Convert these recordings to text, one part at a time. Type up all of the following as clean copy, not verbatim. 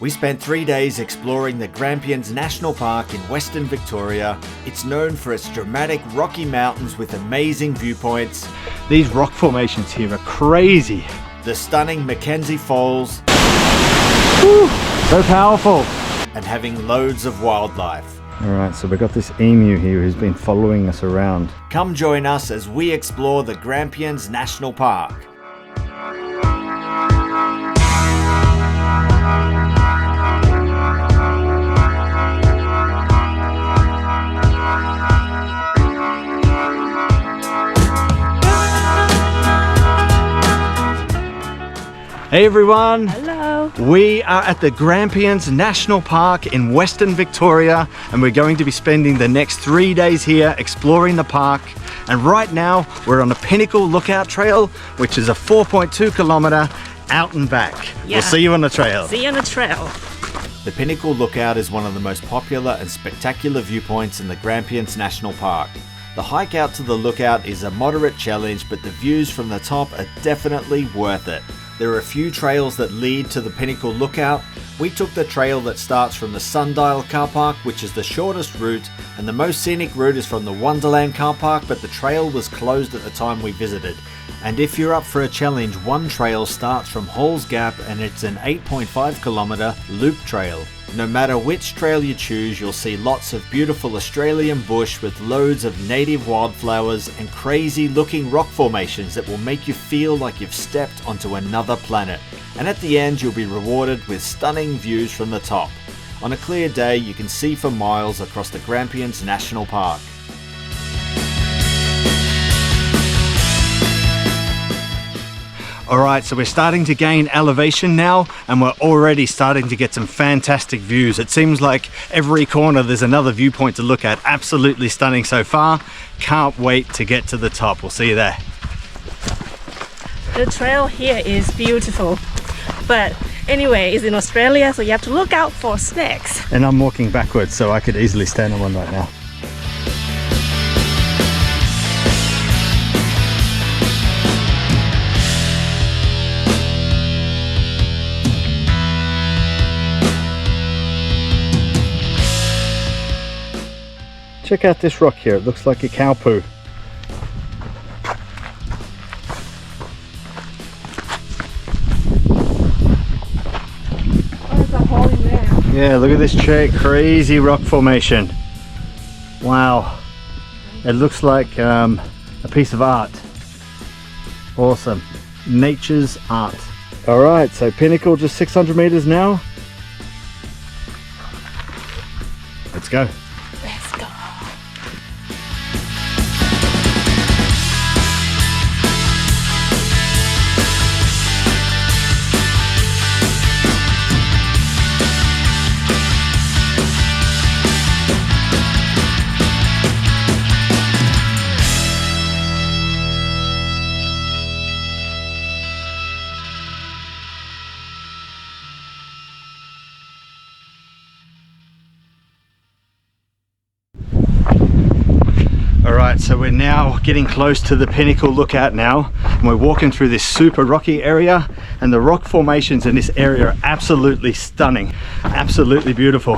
We spent 3 days exploring the Grampians National Park in Western Victoria. It's known for its dramatic rocky mountains with amazing viewpoints. These rock formations here are crazy. The stunning Mackenzie Falls. Woo, so powerful. And having loads of wildlife. Alright, so we've got this emu here who's been following us around. Come join us as we explore the Grampians National Park. Hey everyone! Hello! We are at the Grampians National Park in Western Victoria, and we're going to be spending the next 3 days here exploring the park. And right now we're on the Pinnacle Lookout Trail, which is a 4.2 kilometer out and back. Yeah. We'll see you on the trail. See you on the trail. The Pinnacle Lookout is one of the most popular and spectacular viewpoints in the Grampians National Park. The hike out to the lookout is a moderate challenge, but the views from the top are definitely worth it. There are a few trails that lead to the Pinnacle Lookout. We took the trail that starts from the Sundial Car Park, which is the shortest route, and the most scenic route is from the Wonderland Car Park, but the trail was closed at the time we visited. And if you're up for a challenge, one trail starts from Halls Gap and it's an 8.5 kilometer loop trail. No matter which trail you choose, you'll see lots of beautiful Australian bush with loads of native wildflowers and crazy looking rock formations that will make you feel like you've stepped onto another planet. And at the end, you'll be rewarded with stunning views from the top. On a clear day, you can see for miles across the Grampians National Park. Alright, so we're starting to gain elevation now, and we're already starting to get some fantastic views. It seems like every corner there's another viewpoint to look at. Absolutely stunning so far. Can't wait to get to the top. We'll see you there. The trail here is beautiful, but anyway, it's in Australia, so you have to look out for snakes. And I'm walking backwards, so I could easily stand on one right now. Check out this rock here, it looks like a cow poo. Oh, there's a hole in there. Yeah, look at this crazy rock formation. Wow, it looks like a piece of art. Awesome, nature's art. Alright, so Pinnacle just 600 meters now. Let's go. Let's go. Alright, so we're now getting close to the Pinnacle Lookout now, and we're walking through this super rocky area, and the rock formations in this area are absolutely stunning, absolutely beautiful.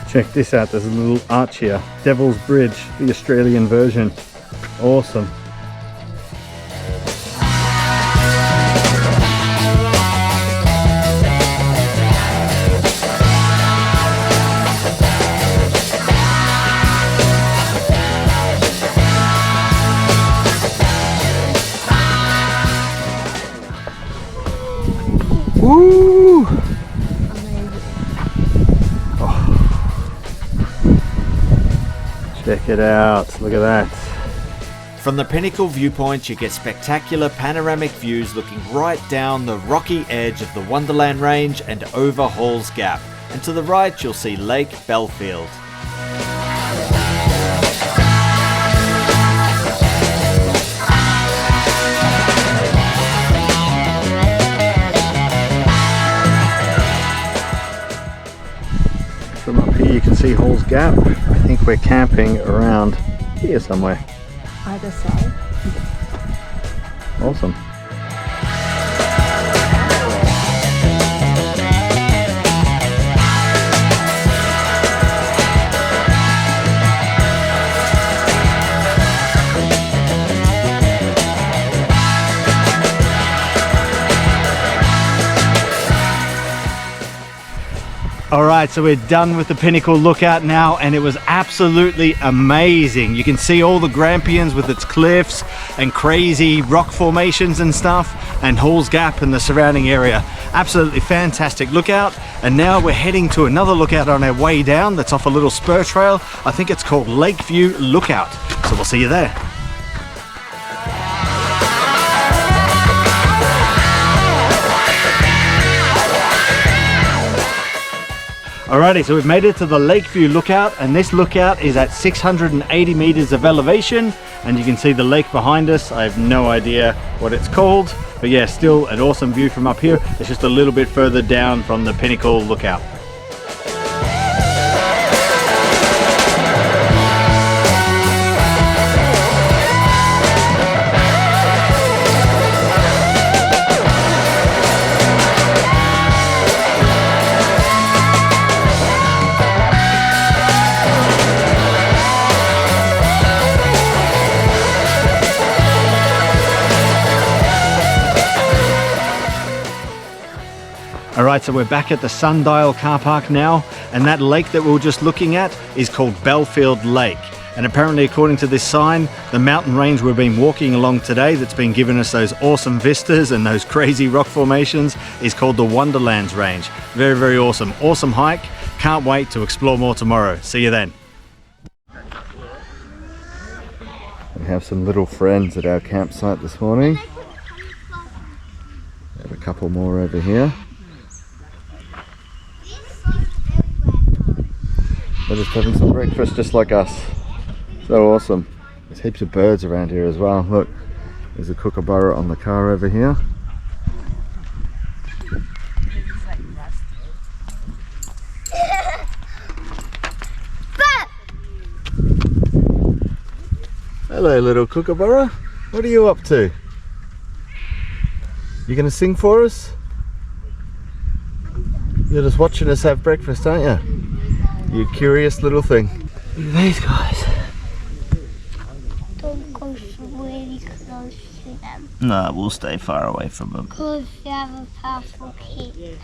Check this out, there's a little arch here, Devil's Bridge, the Australian version. Awesome. Woo! Oh. Check it out, look at that. From the Pinnacle viewpoint, you get spectacular panoramic views looking right down the rocky edge of the Wonderland Range and over Halls Gap. And to the right, you'll see Lake Belfield. From up here you can see Halls Gap. I think we're camping around here somewhere. Either side. Awesome. Alright, so we're done with the Pinnacle Lookout now, and it was absolutely amazing. You can see all the Grampians with its cliffs and crazy rock formations and stuff, and Halls Gap and the surrounding area. Absolutely fantastic lookout. And now we're heading to another lookout on our way down that's off a little spur trail. I think it's called Lakeview Lookout. So we'll see you there. Alrighty, so we've made it to the Lakeview Lookout, and this lookout is at 680 meters of elevation, and you can see the lake behind us. I have no idea what it's called, but yeah, still an awesome view from up here. It's just a little bit further down from the Pinnacle Lookout. Alright, so we're back at the Sundial car park now, and that lake that we were just looking at is called Belfield Lake. And apparently, according to this sign, the mountain range we've been walking along today that's been giving us those awesome vistas and those crazy rock formations is called the Wonderlands Range. Very, very awesome. Awesome hike. Can't wait to explore more tomorrow. See you then. We have some little friends at our campsite this morning. We have a couple more over here. They're just having some breakfast just like us. So awesome. There's heaps of birds around here as well. Look, there's a kookaburra on the car over here. Hello little kookaburra. What are you up to? You gonna sing for us? You're just watching us have breakfast, aren't you? You curious little thing. Look at these guys. Don't go really close to them. No, we'll stay far away from them. Because you have a powerful key.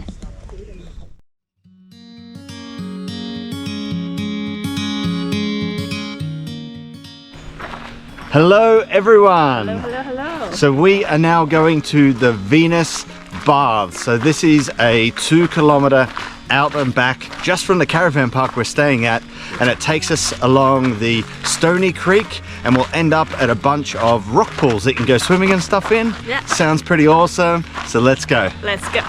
Hello everyone. Hello, hello, hello. So we are now going to the Venus Baths. So this is a 2 kilometer out and back just from the caravan park we're staying at, and it takes us along the Stony Creek, and we'll end up at a bunch of rock pools that you can go swimming and stuff in. Yeah. Sounds pretty awesome. So let's go. Let's go.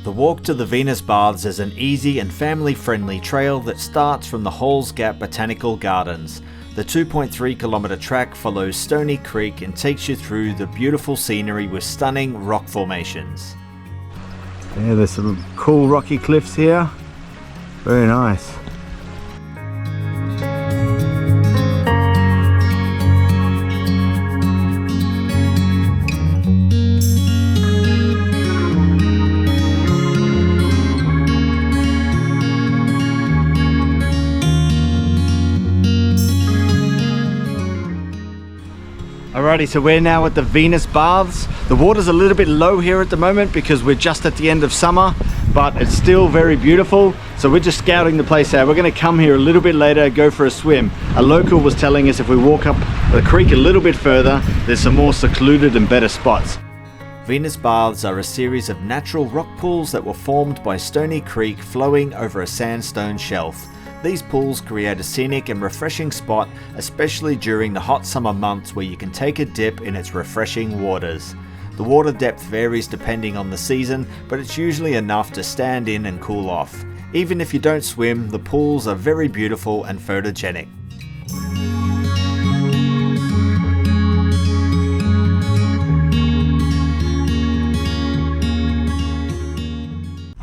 The walk to the Venus Baths is an easy and family-friendly trail that starts from the Halls Gap Botanical Gardens. The 2.3 kilometer track follows Stony Creek and takes you through the beautiful scenery with stunning rock formations. Yeah, there's some cool rocky cliffs here. Very nice. Alrighty, so we're now at the Venus Baths. The water's a little bit low here at the moment because we're just at the end of summer, but it's still very beautiful. So we're just scouting the place out. We're going to come here a little bit later, go for a swim. A local was telling us if we walk up the creek a little bit further, there's some more secluded and better spots. Venus Baths are a series of natural rock pools that were formed by Stony Creek flowing over a sandstone shelf. These pools create a scenic and refreshing spot, especially during the hot summer months where you can take a dip in its refreshing waters. The water depth varies depending on the season, but it's usually enough to stand in and cool off. Even if you don't swim, the pools are very beautiful and photogenic.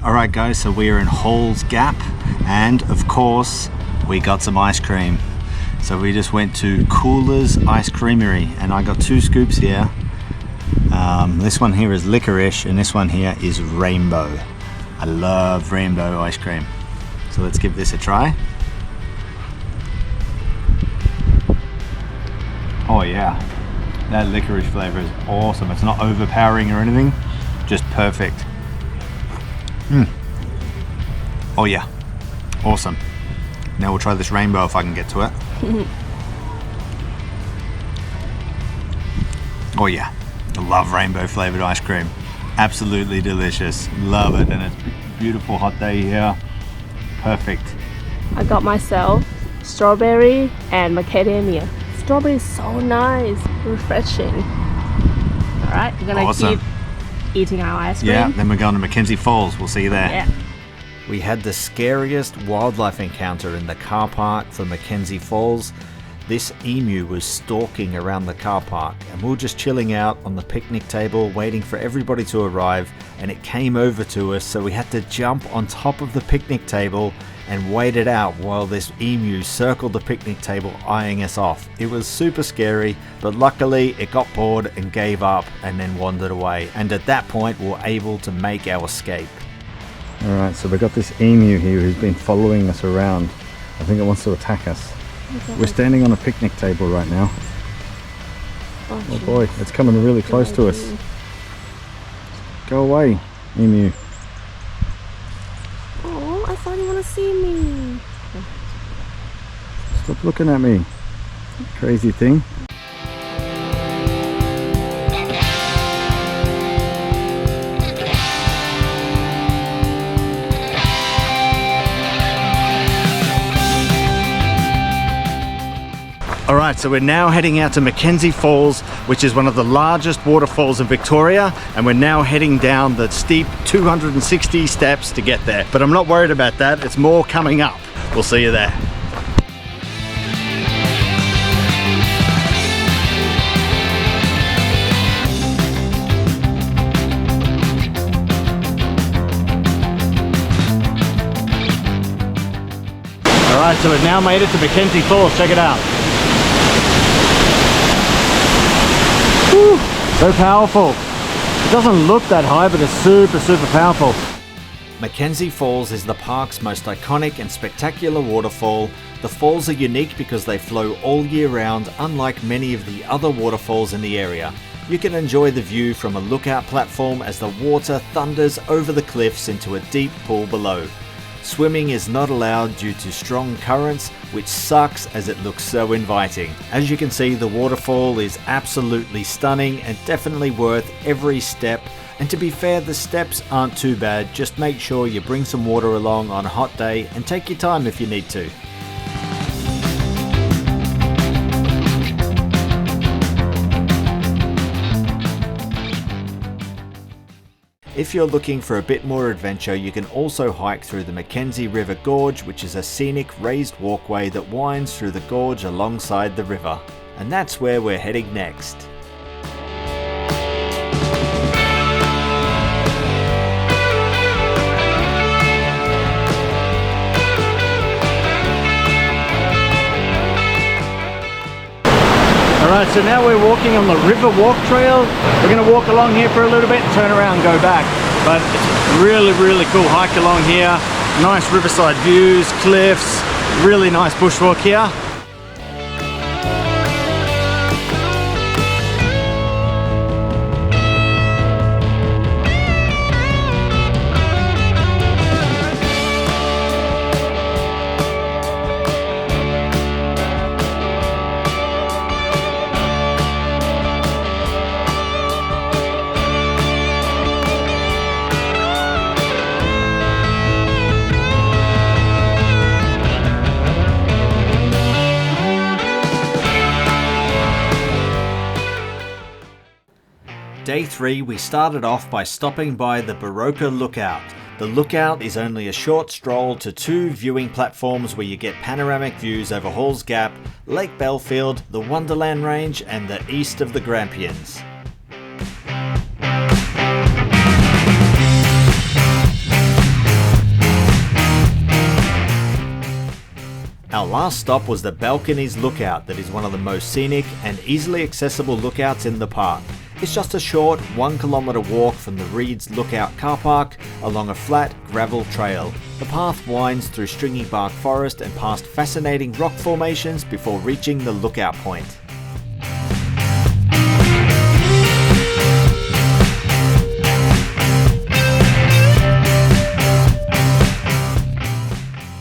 Alright guys, so we are in Halls Gap, and of course we got some ice cream. So we just went to Cooler's Ice Creamery, and I got 2 scoops here. This one here is licorice, and this one here is rainbow. I love rainbow ice cream. So let's give this a try. Oh yeah, that licorice flavor is awesome. It's not overpowering or anything, just perfect. Oh yeah, awesome. Now we'll try this rainbow if I can get to it. Oh yeah, I love rainbow flavored ice cream. Absolutely delicious, love it, and it's a beautiful hot day here. Perfect. I got myself strawberry and macadamia. Strawberry is so nice, refreshing. All right, we're gonna Awesome. keep eating our ice cream. Yeah, then we're going to Mackenzie Falls. We'll see you there. Yeah. We had the scariest wildlife encounter in the car park for Mackenzie Falls. This emu was stalking around the car park, and we were just chilling out on the picnic table waiting for everybody to arrive, and it came over to us, so we had to jump on top of the picnic table and wait it out while this emu circled the picnic table eyeing us off. It was super scary, but luckily it got bored and gave up and then wandered away, and at that point we were able to make our escape. Alright, so we've got this emu here who's been following us around. I think it wants to attack us. We're standing on a picnic table right now. Oh boy, it's coming really close to us. Go away, emu. Oh, I thought you want to see me. Stop looking at me. Crazy thing. Alright, so we're now heading out to Mackenzie Falls, which is one of the largest waterfalls in Victoria, and we're now heading down the steep 260 steps to get there. But I'm not worried about that, it's more coming up. We'll see you there. Alright, so we've now made it to Mackenzie Falls, check it out. Whew, so powerful. It doesn't look that high, but it's super powerful. Mackenzie Falls is the park's most iconic and spectacular waterfall. The falls are unique because they flow all year round, unlike many of the other waterfalls in the area. You can enjoy the view from a lookout platform as the water thunders over the cliffs into a deep pool below. Swimming is not allowed due to strong currents, which sucks as it looks so inviting. As you can see, the waterfall is absolutely stunning and definitely worth every step. And to be fair, the steps aren't too bad, just make sure you bring some water along on a hot day and take your time if you need to. If you're looking for a bit more adventure, you can also hike through the Mackenzie River Gorge, which is a scenic raised walkway that winds through the gorge alongside the river. And that's where we're heading next. Alright, so now we're walking on the River Walk Trail. We're going to walk along here for a little bit, turn around and go back. But it's really cool hike along here. Nice riverside views, cliffs, really nice bushwalk here. Day 3, we started off by stopping by the Barocca Lookout. The lookout is only a short stroll to 2 viewing platforms where you get panoramic views over Halls Gap, Lake Belfield, the Wonderland Range and the east of the Grampians. Our last stop was the Balconies Lookout, that is one of the most scenic and easily accessible lookouts in the park. It's just a short 1 kilometre walk from the Reeds Lookout car park along a flat gravel trail. The path winds through stringy bark forest and past fascinating rock formations before reaching the lookout point.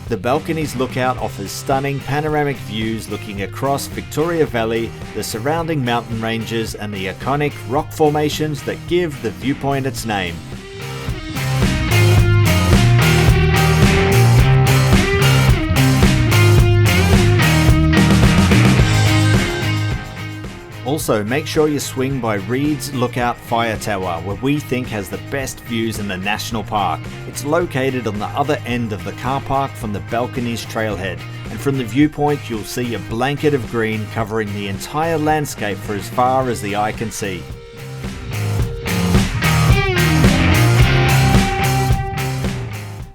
The Balconies Lookout offers stunning panoramic views looking across Victoria Valley, the surrounding mountain ranges and the iconic rock formations that give the viewpoint its name. Also, make sure you swing by Reeds Lookout Fire Tower, where we think has the best views in the national park. It's located on the other end of the car park from the Balconies trailhead, and from the viewpoint you'll see a blanket of green covering the entire landscape for as far as the eye can see.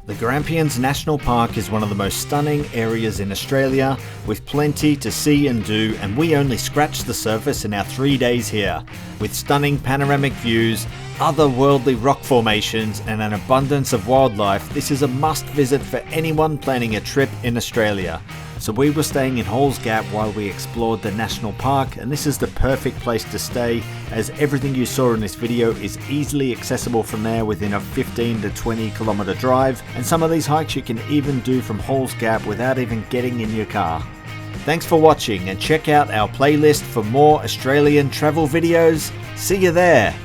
The Grampians National Park is one of the most stunning areas in Australia, with plenty to see and do, and we only scratched the surface in our 3 days here. With stunning panoramic views, otherworldly rock formations and an abundance of wildlife, this is a must visit for anyone planning a trip in Australia. So we were staying in Halls Gap while we explored the national park, and this is the perfect place to stay, as everything you saw in this video is easily accessible from there within a 15 to 20 kilometre drive, and some of these hikes you can even do from Halls Gap without even getting in your car. Thanks for watching, and check out our playlist for more Australian travel videos. See you there!